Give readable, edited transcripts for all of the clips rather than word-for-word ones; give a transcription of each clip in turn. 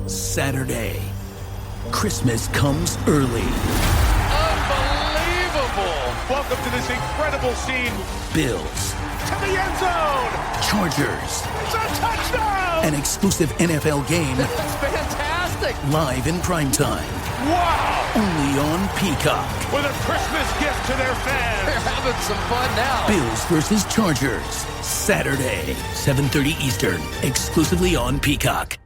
Saturday. Christmas comes early. Unbelievable! Welcome to this incredible scene. Bills. To the end zone! Chargers. It's a touchdown! An exclusive NFL game. That's fantastic! Live in primetime. Wow! Only on Peacock. With a Christmas gift to their fans. They're having some fun now. Bills versus Chargers. Saturday, 7:30 Eastern. Exclusively on Peacock.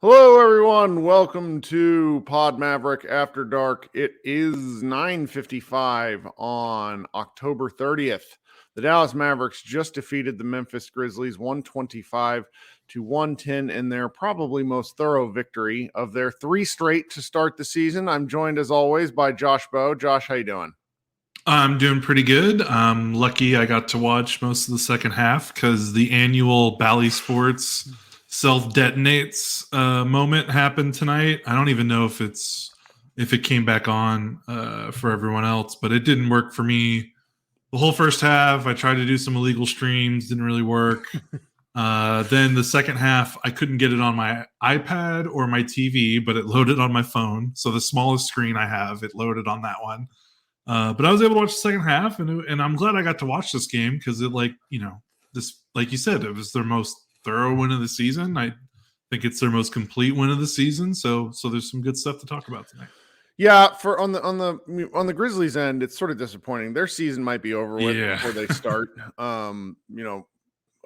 Hello, everyone. Welcome to Pod Maverick After Dark. It is 9:55 on October 30th. The Dallas Mavericks just defeated the Memphis Grizzlies 125-110 in their probably most thorough victory of their three straight to start the season. I'm joined, as always, by Josh Bowe. Josh, how you doing? I'm doing pretty good. I'm lucky I got to watch most of the second half because the annual Bally Sports self-detonates moment happened tonight. I don't even know if it came back on for everyone else, but it didn't work for me. The whole first half, I tried to do some illegal streams, didn't really work. Then the second half, I couldn't get it on my iPad or my TV, but it loaded on my phone. So the smallest screen I have, it loaded on that one. But I was able to watch the second half, and I'm glad I got to watch this game because it, like you said, it was their most thorough win of the season. I think it's their most complete win of the season. So there's some good stuff to talk about tonight. Yeah, for on the Grizzlies end, it's sort of disappointing. Their season might be over with before they start.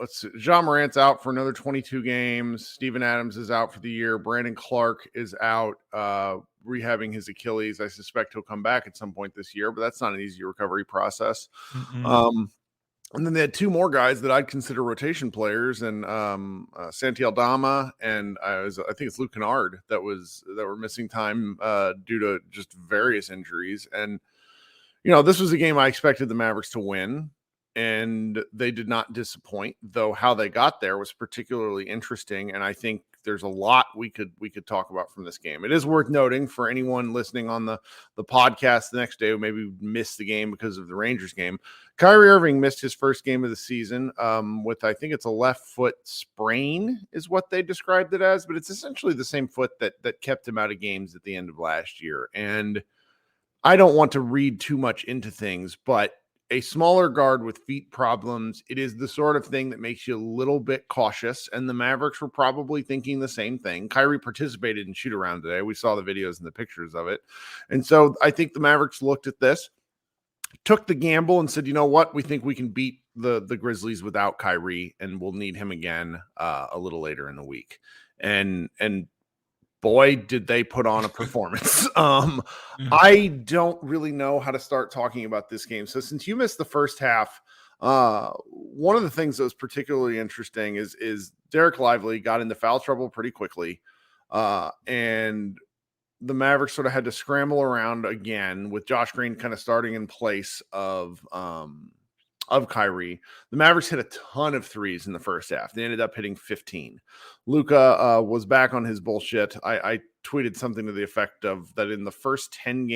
Let's see. Ja Morant's out for another 22 games. Steven Adams is out for the year. Brandon Clark is out rehabbing his Achilles. I suspect he'll come back at some point this year, but that's not an easy recovery process. And then they had two more guys that I'd consider rotation players, and Santi Aldama and I think it's Luke Kennard that were missing time due to just various injuries. And this was a game I expected the Mavericks to win, and they did not disappoint. Though how they got there was particularly interesting, and I think there's a lot we could talk about from this game. It is worth noting for anyone listening on the podcast the next day who maybe missed the game because of the Rangers game. Kyrie Irving missed his first game of the season with, I think it's a left foot sprain is what they described it as, but it's essentially the same foot that kept him out of games at the end of last year. And I don't want to read too much into things, but a smaller guard with feet problems, it is the sort of thing that makes you a little bit cautious, and the Mavericks were probably thinking the same thing. Kyrie participated in shoot-around today. We saw the videos and the pictures of it. And so I think the Mavericks looked at this, took the gamble, and said, you know what? We think we can beat the Grizzlies without Kyrie, and we'll need him again a little later in the week. And boy, did they put on a performance. I don't really know how to start talking about this game. So since you missed the first half, one of the things that was particularly interesting is Derek Lively got into foul trouble pretty quickly. And the Mavericks sort of had to scramble around again with Josh Green kind of starting in place of Kyrie. The Mavericks hit a ton of threes in the first half. They ended up hitting 15. Luka was back on his bullshit. I tweeted something to the effect of that in the first 10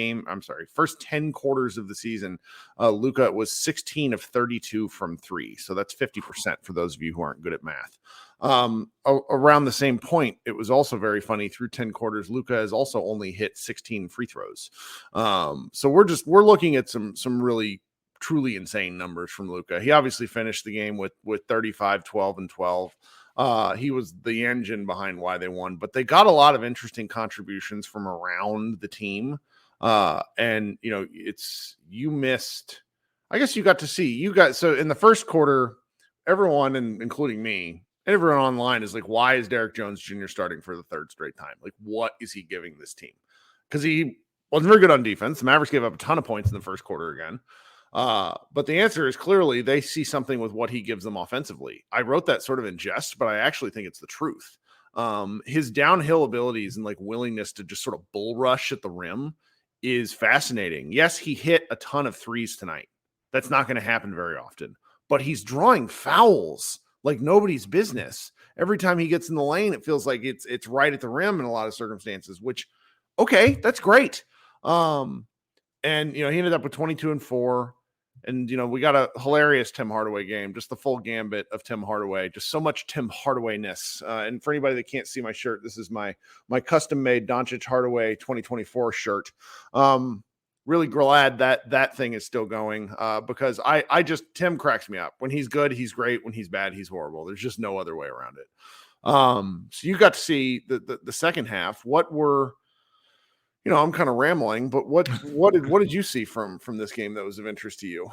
quarters of the season, Luka was 16 of 32 from three. So that's 50% for those of you who aren't good at math. Around the same point, it was also very funny. Through 10 quarters, Luka has also only hit 16 free throws. So we're looking at some really truly insane numbers from Luka. He obviously finished the game with 35, 12, and 12. He was the engine behind why they won, but they got a lot of interesting contributions from around the team. And you missed, I guess you got to see, so in the first quarter, everyone, and including me, And everyone online is like, why is Derrick Jones Jr. starting for the third straight time? Like, what is he giving this team? Because he wasn't very good on defense. The Mavericks gave up a ton of points in the first quarter again. But the answer is clearly they see something with what he gives them offensively. I wrote that sort of in jest, but I actually think it's the truth. His downhill abilities and like willingness to just sort of bull rush at the rim is fascinating. Yes, he hit a ton of threes tonight. That's not going to happen very often, but he's drawing fouls like nobody's business. Every time he gets in the lane, it feels like it's right at the rim in a lot of circumstances, which, okay, that's great. And, he ended up with 22 and 4. And, we got a hilarious Tim Hardaway game, just the full gambit of Tim Hardaway, just so much Tim Hardaway-ness. And for anybody that can't see my shirt, this is my custom-made Doncic Hardaway 2024 shirt. Really glad that thing is still going because Tim cracks me up. When he's good, he's great. When he's bad, he's horrible. There's just no other way around it. So you got to see the second half. What were, I'm kind of rambling, but what did you see from this game that was of interest to you?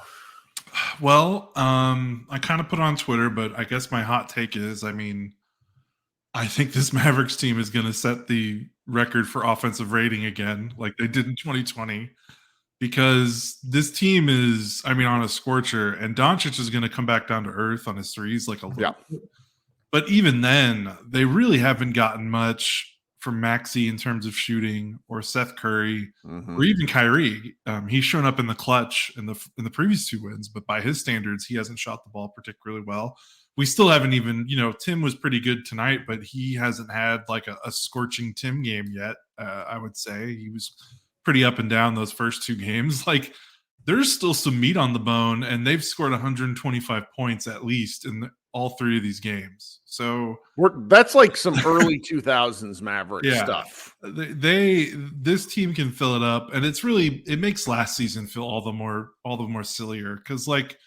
Well, I kind of put on Twitter, but I guess my hot take is, I think this Mavericks team is going to set the record for offensive rating again, like they did in 2020. Because this team is, on a scorcher, and Doncic is going to come back down to earth on his threes like a little bit. But even then, they really haven't gotten much from Maxey in terms of shooting, or Seth Curry, or even Kyrie. He's shown up in the clutch in the previous 2 wins, but by his standards, he hasn't shot the ball particularly well. We still haven't even, Tim was pretty good tonight, but he hasn't had like a scorching Tim game yet. I would say he was pretty up and down those first 2 games. Like, there's still some meat on the bone, and they've scored 125 points at least in all 3 of these games. So that's like some early 2000s Mavericks stuff. This team can fill it up, and it makes last season feel all the more sillier, because like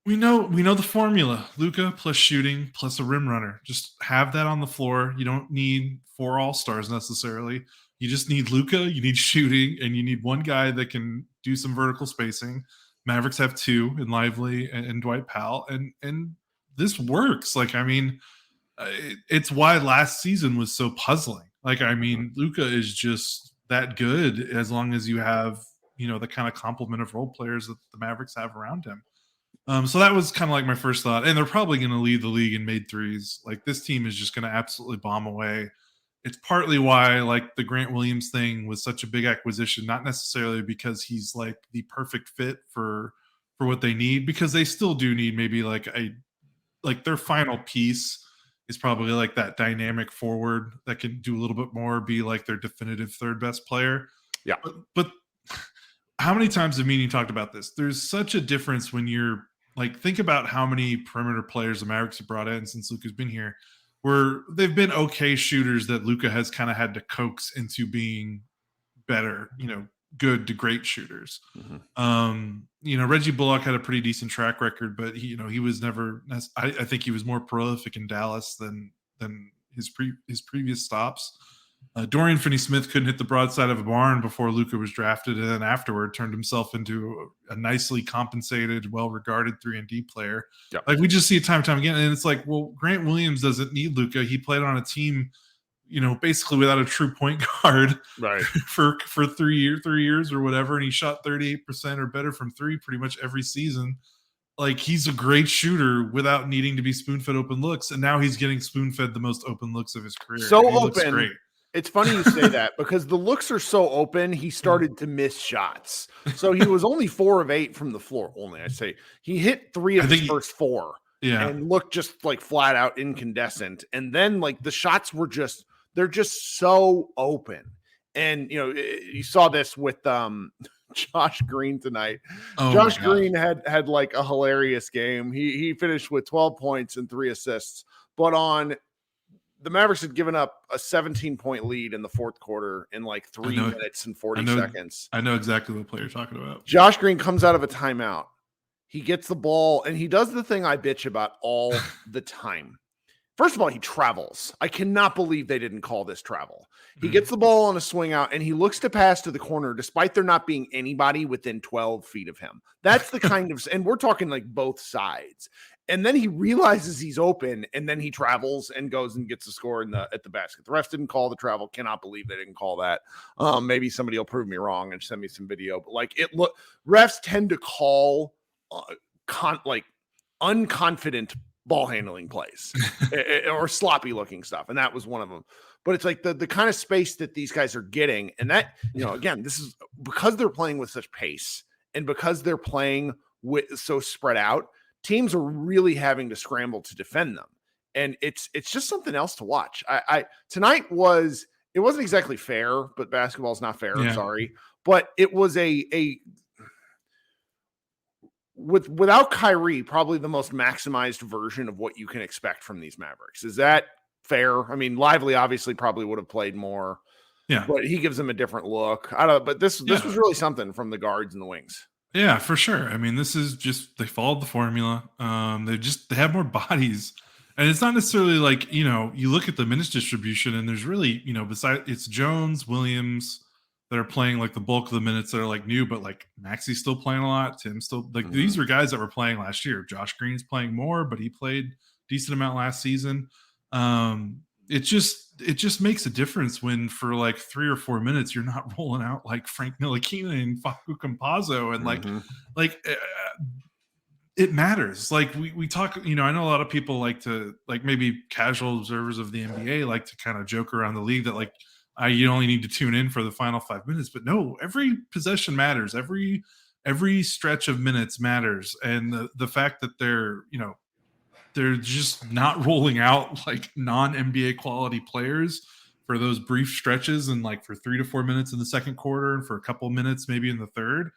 we know the formula: Luka plus shooting plus a rim runner. Just have that on the floor. You don't need 4 all-stars necessarily. You just need Luka, you need shooting, and you need one guy that can do some vertical spacing. Mavericks have 2 in Lively and Dwight Powell, and this works. Like, it's why last season was so puzzling. Like, Luka is just that good as long as you have, the kind of complement of role players that the Mavericks have around him. So that was kind of like my first thought. And they're probably going to lead the league in made threes. Like, this team is just going to absolutely bomb away. It's partly why like the Grant Williams thing was such a big acquisition, not necessarily because he's like the perfect fit for what they need, because they still do need maybe like their final piece is probably like that dynamic forward that can do a little bit more, be like their definitive third best player. Yeah. But how many times have you talked about this? There's such a difference when you're like, think about how many perimeter players the Mavericks have brought in since Luka's been here, where they've been okay shooters that Luka has kind of had to coax into being better, good to great shooters. Reggie Bullock had a pretty decent track record, but he was never. I think he was more prolific in Dallas than his previous stops. Dorian Finney-Smith couldn't hit the broadside of a barn before Luka was drafted, and then afterward turned himself into a nicely compensated, well-regarded 3-and-D player. Yeah. Like, we just see it time and time again, and it's like, well, Grant Williams doesn't need Luka. He played on a team, basically without a true point guard, right, for 3 years or whatever, and he shot 38% or better from 3 pretty much every season. Like, he's a great shooter without needing to be spoon-fed open looks, and now he's getting spoon-fed the most open looks of his career. So he open. Looks great. It's funny you say that because the looks are so open. He started to miss shots. So he was only 4 of 8 from the floor. Only, I say. He hit 3 of his first 4 and looked just like flat out incandescent. And then like the shots were they're just so open. And, you saw this with Josh Green tonight. Josh Green had like a hilarious game. He finished with 12 points and 3 assists, but the Mavericks had given up a 17-point lead in the fourth quarter in like 3 minutes and 40 seconds. I know exactly what player you're talking about. Josh Green comes out of a timeout. He gets the ball, and he does the thing I bitch about all the time. First of all, he travels. I cannot believe they didn't call this travel. He gets the ball on a swing out, and he looks to pass to the corner, despite there not being anybody within 12 feet of him. That's the kind of – and we're talking like both sides. And then he realizes he's open, and then he travels and goes and gets a score at the basket. The refs didn't call the travel. Cannot believe they didn't call that. Maybe somebody will prove me wrong and send me some video. But refs tend to call unconfident ball handling plays or sloppy looking stuff, and that was one of them. But it's like the kind of space that these guys are getting, and that, again, this is because they're playing with such pace and because they're playing with so spread out. Teams are really having to scramble to defend them, and it's just something else to watch. Tonight it wasn't exactly fair, but basketball is not fair. Yeah. I'm sorry, but it was without Kyrie, probably the most maximized version of what you can expect from these Mavericks. Is that fair? I mean, Lively obviously probably would have played more, but he gives them a different look. I don't know, but this was really something from the guards and the wings. Yeah, for sure. I mean, this is just, they followed the formula. They have more bodies, and it's not necessarily like, you look at the minutes distribution and there's really, besides it's Jones, Williams that are playing like the bulk of the minutes that are like new, but like Maxi's still playing a lot. Tim's still like, these were guys that were playing last year. Josh Green's playing more, but he played decent amount last season. It just makes a difference when for like 3 or 4 minutes you're not rolling out like Frank Ntilikina and Facu Campazzo and it matters. Like we talk, I know a lot of people like to, like, maybe casual observers of the NBA like to kind of joke around the league that like you only need to tune in for the final 5 minutes, but no, every possession matters. Every stretch of minutes matters, and the fact that they're just not rolling out like non-NBA quality players for those brief stretches and like for 3 to 4 minutes in the second quarter and for a couple minutes maybe in the third,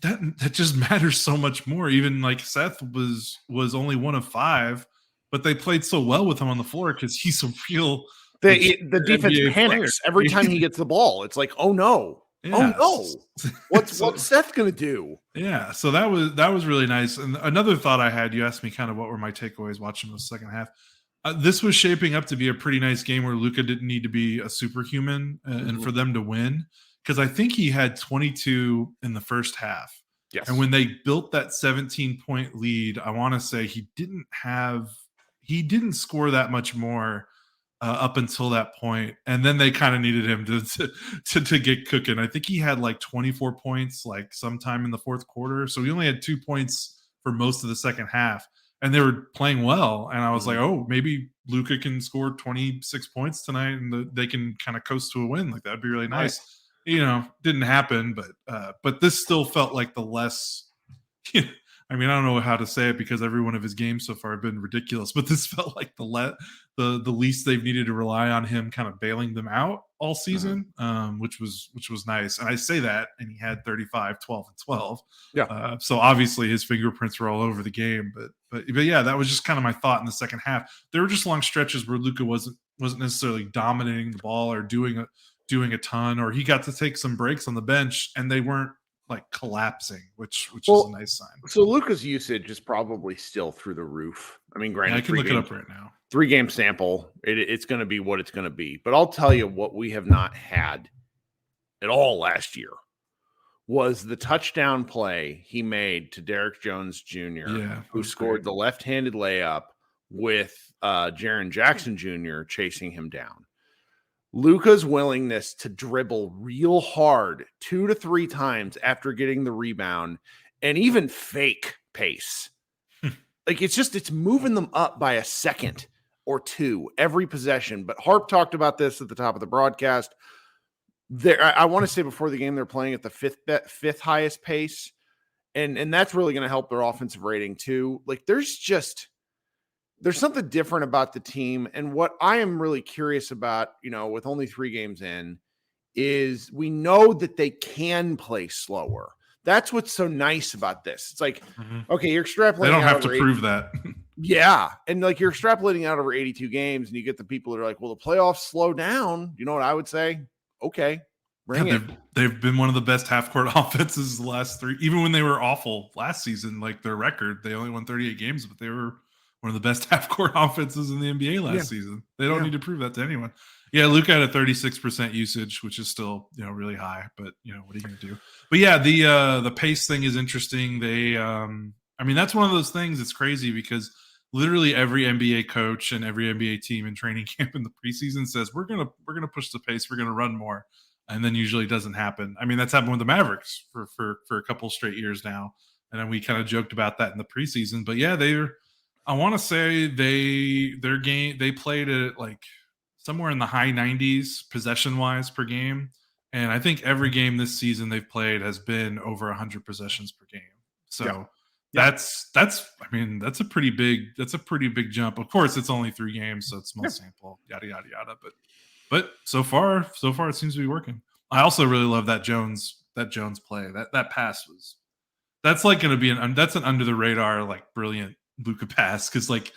that just matters so much more. Even like Seth was only 1 of 5, but they played so well with him on the floor because he's a real the defense NBA panics player. every time he gets the ball. It's like, oh no. Yeah. Oh no! What's Seth gonna do? Yeah, so that was really nice. And another thought I had, you asked me kind of what were my takeaways watching the second half. This was shaping up to be a pretty nice game where Luka didn't need to be a superhuman and for them to win, because I think he had 22 in the first half. Yes, and when they built that 17-point lead, I want to say he didn't score that much more up until that point, and then they kind of needed him to get cooking. I think he had like 24 points like sometime in the fourth quarter, so he only had 2 points for most of the second half, and they were playing well. And I was like, oh, maybe Luka can score 26 points tonight and they can kind of coast to a win. Like, that'd be really nice. Didn't happen, but this still felt like the less I mean, I don't know how to say it because every one of his games so far have been ridiculous, but this felt like the least they've needed to rely on him kind of bailing them out all season, which was nice. And I say that, and he had 35, 12, and 12. Yeah. So obviously his fingerprints were all over the game, but yeah, that was just kind of my thought in the second half. There were just long stretches where Luka wasn't necessarily dominating the ball or doing a ton, or he got to take some breaks on the bench and they weren't like collapsing, which is a nice sign. So Luka's usage is probably still through the roof. I mean, granted, I can look it up right now. 3-game sample. It's going to be what it's going to be. But I'll tell you what we have not had at all last year was the touchdown play he made to Derrick Jones Jr., who scored the left-handed layup with Jaren Jackson Jr. chasing him down. Luka's willingness to dribble real hard 2 to 3 times after getting the rebound and even fake pace. Like, it's moving them up by a second or two every possession. But Harp talked about this at the top of the broadcast. I want to say before the game, they're playing at the fifth highest pace. And that's really going to help their offensive rating too. Like, there's something different about the team. And what I am really curious about, with only 3 games in, is we know that they can play slower. That's what's so nice about this. It's like, okay, you're extrapolating. They don't have to prove that. Yeah. And like, you're extrapolating out over 82 games and you get the people that are like, well, the playoffs slow down. You know what I would say? Okay, bring it. They've been one of the best half-court offenses the last 3, even when they were awful last season. Like, their record, they only won 38 games, but they were one of the best half-court offenses in the NBA last season. They don't need to prove that to anyone. Yeah, Luka had a 36% usage, which is still, really high, but what are you going to do? But yeah, the pace thing is interesting. They I mean, that's one of those things. It's crazy because literally every NBA coach and every NBA team in training camp in the preseason says we're gonna push the pace, we're gonna run more, and then usually it doesn't happen. I mean, that's happened with the Mavericks for a couple straight years now, and then we kind of joked about that in the preseason. But yeah, I want to say they played at like somewhere in the high 90s possession wise per game, and I think every game this season they've played has been over 100 possessions per game. So. Yeah. That's a pretty big jump. Of course, it's only 3 games, so it's small sample, yada yada yada. But so far it seems to be working. I also really love that Jones play. That pass that's like going to be that's an under the radar like brilliant Luka pass because like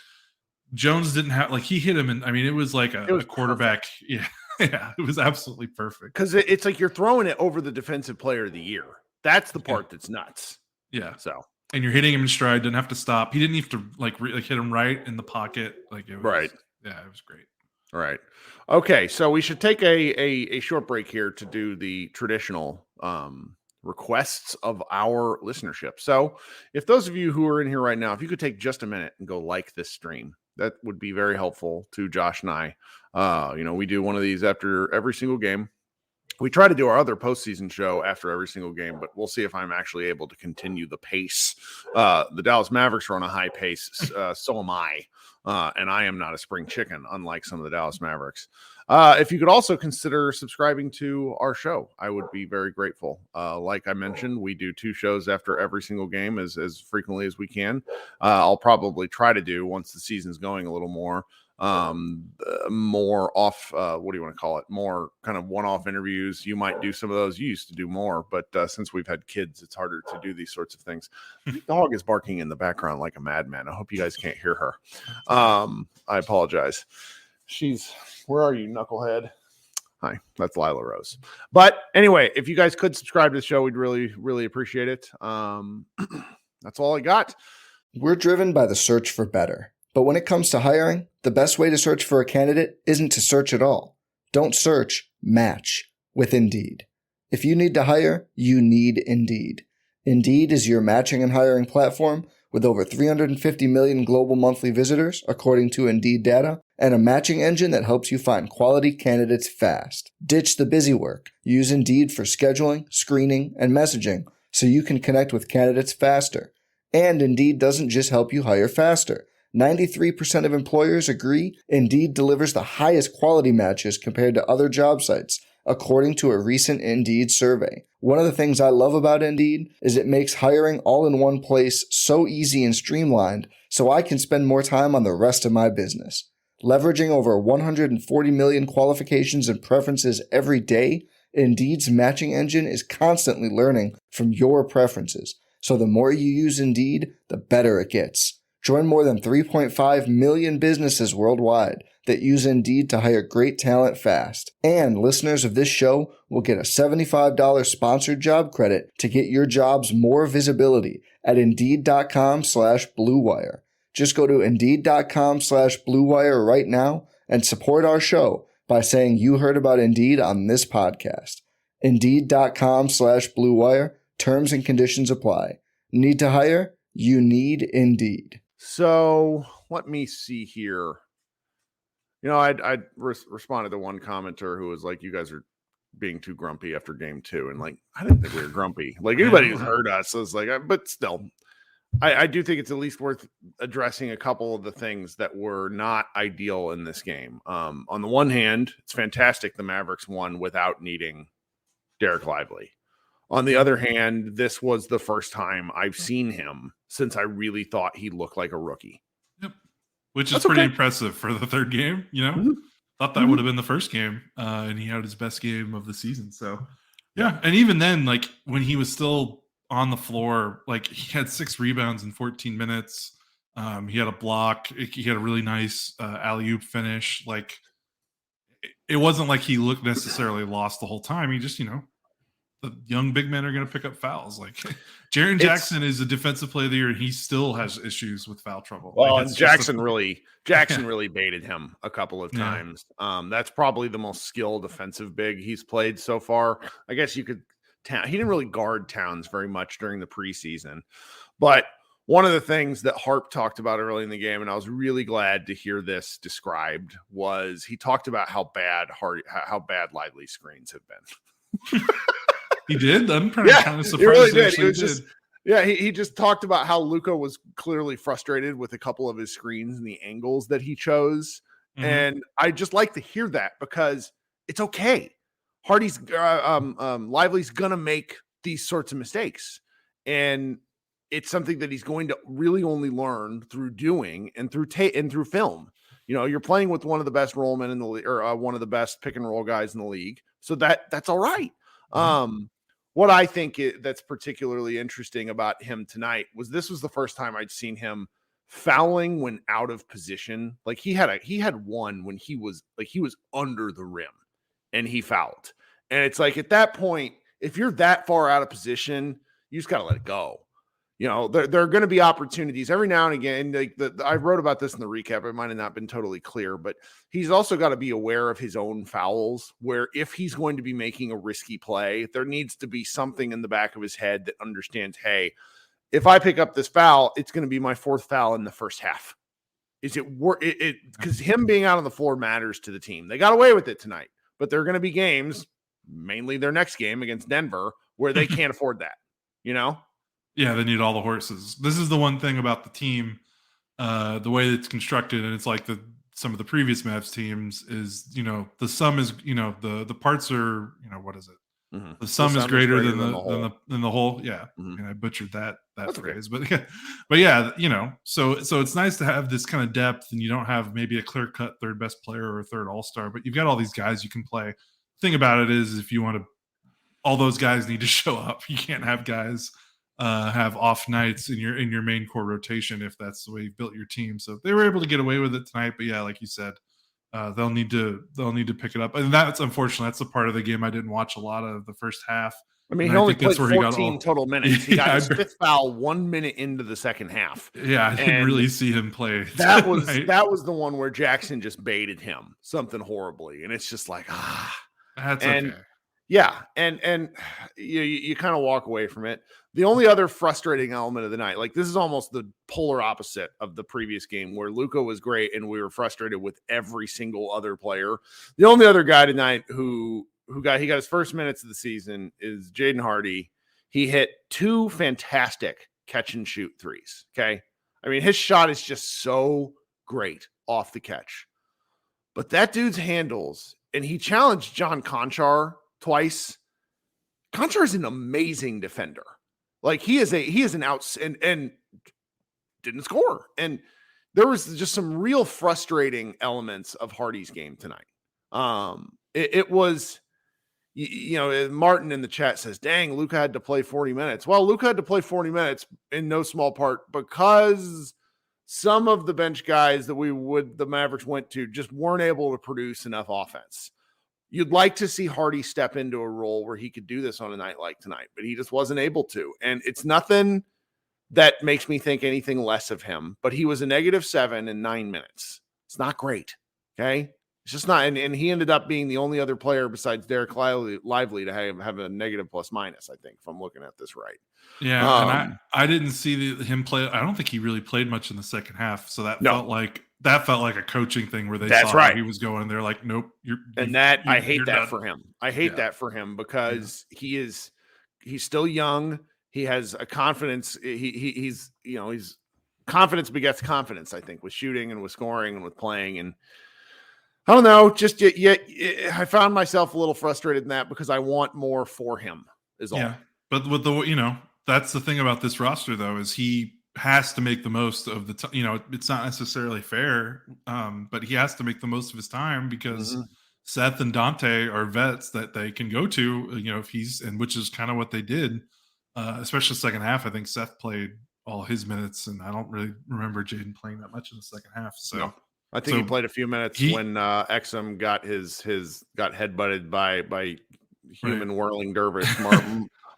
Jones didn't have like he hit him and I mean it was like a quarterback. Perfect. Yeah, it was absolutely perfect because it's like you're throwing it over the defensive player of the year. That's the part that's nuts. Yeah. So. And you're hitting him in stride, didn't have to stop. He didn't have to like hit him right in the pocket. Like it was, right. Yeah, it was great. All right. Okay, so we should take a short break here to do the traditional requests of our listenership. So if those of you who are in here right now, if you could take just a minute and go like this stream, that would be very helpful to Josh and I. We do one of these after every single game. We try to do our other postseason show after every single game, but we'll see if I'm actually able to continue the pace. The Dallas Mavericks are on a high pace, so am I. And I am not a spring chicken, unlike some of the Dallas Mavericks. If you could also consider subscribing to our show, I would be very grateful. Like I mentioned, we do 2 shows after every single game as frequently as we can. I'll probably try to do, once the season's going a little more off, what do you want to call it? More kind of one-off interviews. You might do some of those. You used to do more, but since we've had kids, it's harder to do these sorts of things. The dog is barking in the background like a madman. I hope you guys can't hear her. I apologize. Where are you, knucklehead? Hi, that's Lila Rose. But anyway, if you guys could subscribe to the show, we'd really, really appreciate it. That's all I got. We're driven by the search for better. But when it comes to hiring, the best way to search for a candidate isn't to search at all. Don't search, match with Indeed. If you need to hire, you need Indeed. Indeed is your matching and hiring platform with over 350 million global monthly visitors, according to Indeed data, and a matching engine that helps you find quality candidates fast. Ditch the busy work. Use Indeed for scheduling, screening, and messaging so you can connect with candidates faster. And Indeed doesn't just help you hire faster. 93% of employers agree Indeed delivers the highest quality matches compared to other job sites, according to a recent Indeed survey. One of the things I love about Indeed is it makes hiring all in one place so easy and streamlined so I can spend more time on the rest of my business. Leveraging over 140 million qualifications and preferences every day, Indeed's matching engine is constantly learning from your preferences. So the more you use Indeed, the better it gets. Join more than 3.5 million businesses worldwide that use Indeed to hire great talent fast. And listeners of this show will get a $75 sponsored job credit to get your jobs more visibility at Indeed.com/Blue Wire. Just go to Indeed.com/Blue Wire right now and support our show by saying you heard about Indeed on this podcast. Indeed.com/Blue Wire. Terms and conditions apply. Need to hire? You need Indeed. So let me see here. I responded to one commenter who was like, you guys are being too grumpy after game 2. And like, I didn't think we were grumpy. Like anybody who's heard us is like, but still, I do think it's at least worth addressing a couple of the things that were not ideal in this game. On the one hand, it's fantastic the Mavericks won without needing Derek Lively. On the other hand, this was the first time I've seen him since I really thought he looked like a rookie. Yep. Which is pretty impressive for the third game, Mm-hmm. Thought that would have been the first game, and he had his best game of the season. So, yeah. And even then, like, when he was still on the floor, like, he had 6 rebounds in 14 minutes. He had a block. He had a really nice alley-oop finish. Like, it wasn't like he looked necessarily lost the whole time. He just, the young big men are going to pick up fouls. Like Jaren Jackson is a defensive player of the year, and he still has issues with foul trouble. Well, like, and Jackson really baited him a couple of times. That's probably the most skilled defensive big he's played so far. I guess you could. He didn't really guard Towns very much during the preseason, but one of the things that Harp talked about early in the game, and I was really glad to hear this described, was he talked about how bad Lively's screens have been. He did? I'm kind of surprised. He really did. He just talked about how Luka was clearly frustrated with a couple of his screens and the angles that he chose. Mm-hmm. And I just like to hear that because it's okay. Lively's going to make these sorts of mistakes. And it's something that he's going to really only learn through doing and through film. You know, you're playing with one of the best rollmen in the league, or one of the best pick and roll guys in the league. So that's all right. Mm-hmm. What I think that's particularly interesting about him tonight was this was the first time I'd seen him fouling when out of position. Like he had one when he was under the rim and he fouled. And it's like at that point, if you're that far out of position, you just got to let it go. You know, there are going to be opportunities every now and again. I wrote about this in the recap. It might have not been totally clear, but he's also got to be aware of his own fouls, where if he's going to be making a risky play, there needs to be something in the back of his head that understands, hey, if I pick up this foul, it's going to be my fourth foul in the first half. Is it worth it? Because him being out on the floor matters to the team. They got away with it tonight, but there are going to be games, mainly their next game against Denver, where they can't afford that, you know? Yeah, they need all the horses. This is the one thing about the team, the way it's constructed, and it's like some of the previous Mavs teams is, you know, the sum is, you know, the parts are, you know, what is it? Mm-hmm. The sum is greater than the whole. Yeah, mm-hmm. I mean, I butchered that phrase, okay. but yeah, you know, so it's nice to have this kind of depth, and you don't have maybe a clear cut third best player or a third all-star, but you've got all these guys you can play. The thing about it is, if you want to, all those guys need to show up. You can't have guys have off nights in your main core rotation if that's the way you've built your team. So they were able to get away with it tonight, but yeah, like you said, they'll need to pick it up, and that's unfortunate. That's the part of the game I didn't watch a lot of the first half. I mean, he only played 14 total minutes. He got his fifth foul 1 minute into the second half. Yeah, I didn't really see him play. That was the one where Jackson just baited him something horribly, and it's just like that's okay. Yeah, and you kind of walk away from it. The only other frustrating element of the night, like this is almost the polar opposite of the previous game where Luka was great and we were frustrated with every single other player. The only other guy tonight who got his first minutes of the season is Jaden Hardy. He hit 2 fantastic catch and shoot threes. Okay, I mean his shot is just so great off the catch, but that dude's handles, and he challenged John Conchar twice. Conchar is an amazing defender. Like he is an outs and didn't score. And there was just some real frustrating elements of Hardy's game tonight. It was, you know, Martin in the chat says, dang, Luka had to play 40 minutes. Well, Luka had to play 40 minutes in no small part because some of the bench guys that the Mavericks went to just weren't able to produce enough offense. You'd like to see Hardy step into a role where he could do this on a night like tonight, but he just wasn't able to. And it's nothing that makes me think anything less of him, but he was a -7 in 9 minutes. It's not great. Okay. It's just not. And he ended up being the only other player besides Derrick Lively to have a negative plus minus, I think, if I'm looking at this right. Yeah. And I didn't see him play. I don't think he really played much in the second half. So that felt like a coaching thing where they saw how he was going and they're like, nope. I hate that for him. I hate that for him because he's still young. He has a confidence. He's confidence begets confidence, I think, with shooting and with scoring and with playing. And I don't know, just yet I found myself a little frustrated in that because I want more for him is all. Yeah. But with that's the thing about this roster though, is he has to make the most of the time. You know, it's not necessarily fair, but he has to make the most of his time because Seth and Dante are vets that they can go to, you know, which is kind of what they did, especially the second half. I think Seth played all his minutes, and I don't really remember Jaden playing that much in the second half. So no. I think he played a few minutes when Exum got got headbutted by human whirling dervish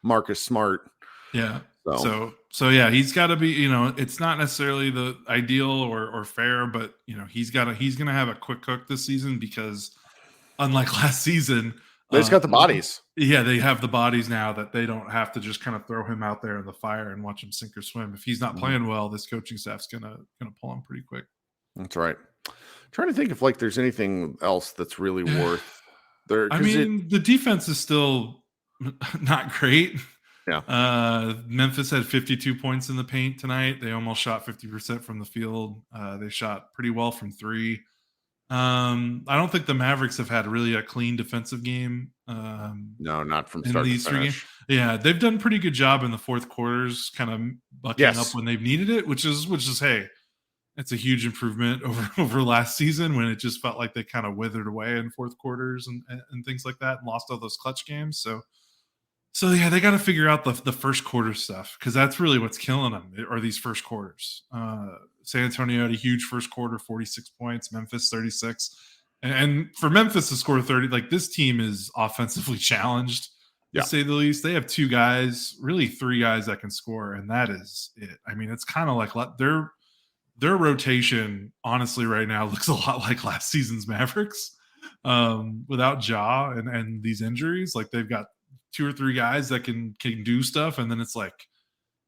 Marcus Smart. Yeah. So yeah, he's got to be, you know, it's not necessarily the ideal or fair, but you know, he's going to have a quick cook this season because unlike last season, They just got the bodies. Yeah, they have the bodies now that they don't have to just kind of throw him out there in the fire and watch him sink or swim. If he's not playing well, this coaching staff's gonna pull him pretty quick. That's right. Trying to think if there's anything else that's really worth there. I mean, the defense is still not great. Yeah. Memphis had 52 points in the paint tonight. They almost shot 50% from the field. They shot pretty well from three. I don't think the Mavericks have had really a clean defensive game. No, not from start to finish. Yeah, they've done a pretty good job in the fourth quarters, kind of bucking up when they've needed it, which is hey, it's a huge improvement over last season when it just felt like they kind of withered away in fourth quarters and things like that and lost all those clutch games. So yeah, they got to figure out the first quarter stuff because that's really what's killing them are these first quarters. San Antonio had a huge first quarter, 46 points, Memphis 36. And for Memphis to score 30, this team is offensively challenged, to say the least. They have two guys, really three guys that can score, and that is it. I mean, it's kind of like their rotation, honestly, right now looks a lot like last season's Mavericks without Ja and these injuries. They've got two or three guys that can do stuff, and then it's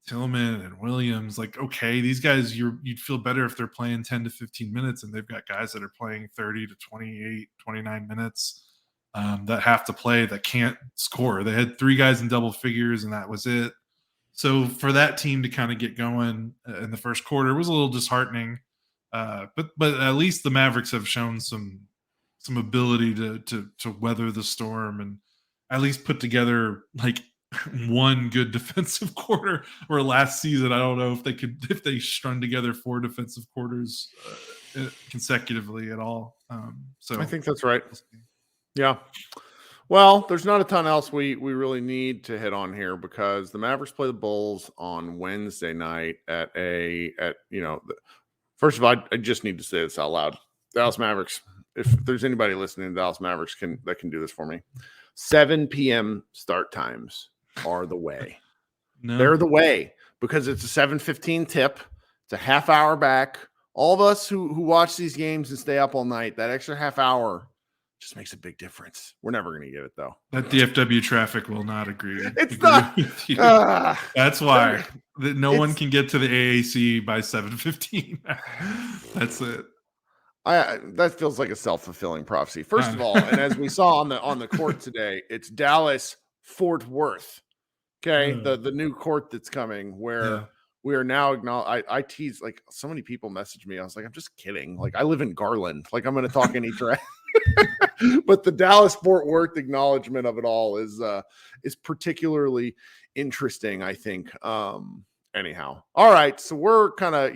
Tillman and Williams. Okay, these guys, you'd feel better if they're playing 10 to 15 minutes, and they've got guys that are playing 30 to 28, 29 minutes that have to play, that can't score. They had three guys in double figures, and that was it. So for that team to kind of get going in the first quarter was a little disheartening. But at least the Mavericks have shown some ability to weather the storm and at least put together one good defensive quarter. Where last season, I don't know if they strung together four defensive quarters consecutively at all. So I think that's right. Yeah. Well, there's not a ton else we really need to hit on here because the Mavericks play the Bulls on Wednesday night first of all, I just need to say this out loud. Dallas Mavericks, if there's anybody listening to Dallas Mavericks that can do this for me, 7 p.m. start times are the way. No. They're the way because it's a 7:15 tip. It's a half hour back. All of us who watch these games and stay up all night, that extra half hour just makes a big difference. We're never going to get it, though. That DFW traffic will not agree. It's not. That's why no one can get to the AAC by 7:15. That's it. That feels like a self-fulfilling prophecy. First of all, and as we saw on the court today, it's Dallas Fort Worth. Okay, the new court that's coming where we are now I tease so many people message me. I was like, I'm just kidding. I live in Garland. I'm going to talk any trash. But the Dallas Fort Worth acknowledgement of it all is particularly interesting, I think. Anyhow, all right. So we're kind of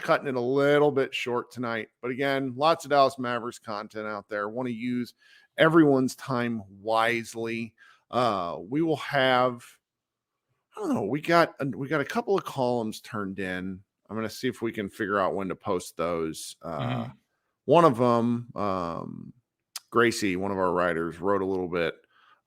cutting it a little bit short tonight. But again, lots of Dallas Mavericks content out there. Want to use everyone's time wisely. We will have. I don't know. We got a couple of columns turned in. I'm going to see if we can figure out when to post those. One of them, Gracie, one of our writers, wrote a little bit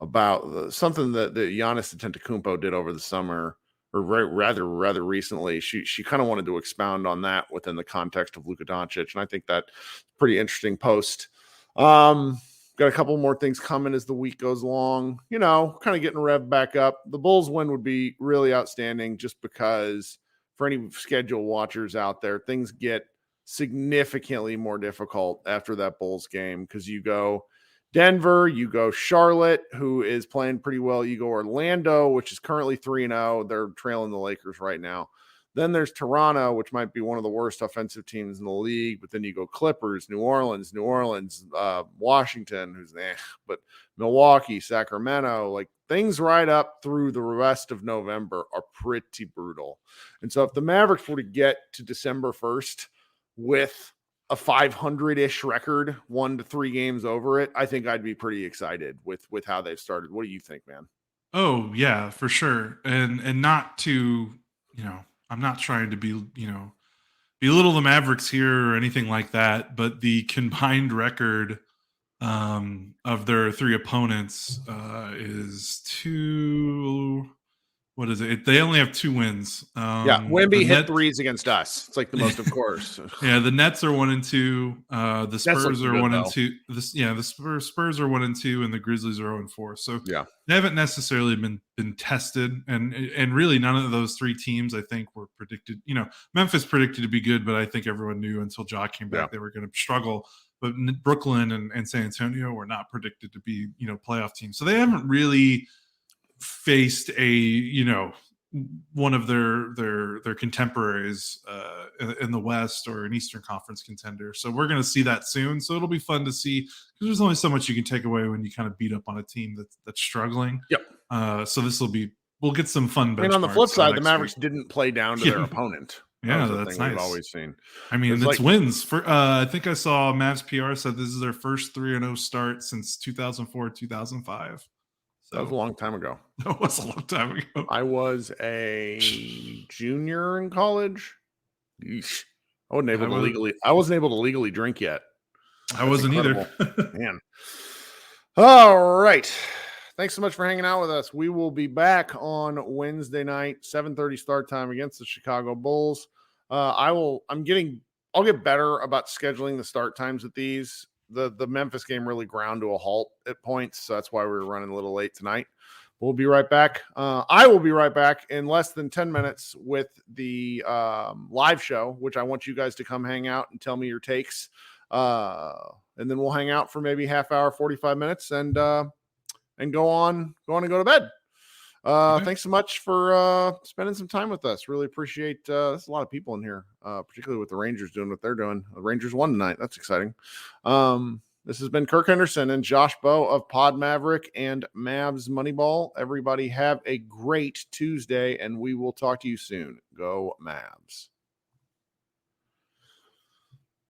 about something that Giannis Antetokounmpo did over the summer, or rather recently. She kind of wanted to expound on that within the context of Luka Doncic, and I think that's a pretty interesting post. Got a couple more things coming as the week goes along. Kind of getting rev back up. The Bulls win would be really outstanding just because for any schedule watchers out there, things get significantly more difficult after that Bulls game because you go Denver, you go Charlotte, who is playing pretty well. You go Orlando, which is currently 3-0. They're trailing the Lakers right now. Then there's Toronto, which might be one of the worst offensive teams in the league. But then you go Clippers, New Orleans, Washington, who's but Milwaukee, Sacramento, things right up through the rest of November are pretty brutal. And so if the Mavericks were to get to December 1st with a 500-ish record, 1 to 3 games over it, I think I'd be pretty excited with how they've started. What do you think, man? Oh yeah, for sure. And not to, I'm not trying to belittle the Mavericks here or anything like that, but the combined record of their three opponents is 2 what is it? They only have 2 wins. Yeah, Wemby the hit threes against us. It's like the most, of course. Yeah, the Nets are 1-2. The Spurs are 1-2. The Spurs are 1-2, and the Grizzlies are 0-4. So yeah, they haven't necessarily been tested, and really none of those 3 teams I think were predicted. Memphis predicted to be good, but I think everyone knew until Ja came back they were going to struggle. But Brooklyn and San Antonio were not predicted to be playoff teams, so they haven't really faced a one of their contemporaries in the West or an Eastern Conference contender. So we're going to see that soon. So it'll be fun to see, because there's only so much you can take away when you kind of beat up on a team that's struggling. Yep. So we'll get some fun. And on the flip side, the Mavericks didn't play down to their opponent. Yeah, that's nice. We've always seen. I mean, it's wins. I think I saw Mavs PR said this is their first 3-0 start since 2004, 2005. So that was a long time ago. That was a long time ago. I was a junior in college. Yeesh. I wasn't able to legally drink yet. I wasn't either. Man. All right. Thanks so much for hanging out with us. We will be back on Wednesday night, 7:30 start time against the Chicago Bulls. I'll get better about scheduling the start times with these. The Memphis game really ground to a halt at points, so that's why we were running a little late tonight. We'll be right back. I will be right back in less than 10 minutes with the live show, which I want you guys to come hang out and tell me your takes. And then we'll hang out for maybe half hour, 45 minutes, and go on and go to bed. Thanks so much for spending some time with us. Really appreciate there's a lot of people in here, particularly with the Rangers doing what they're doing. The Rangers won tonight. That's exciting. This has been Kirk Henderson and Josh Bowe of Pod Maverick and Mavs Moneyball. Everybody have a great Tuesday, and we will talk to you soon. Go Mavs.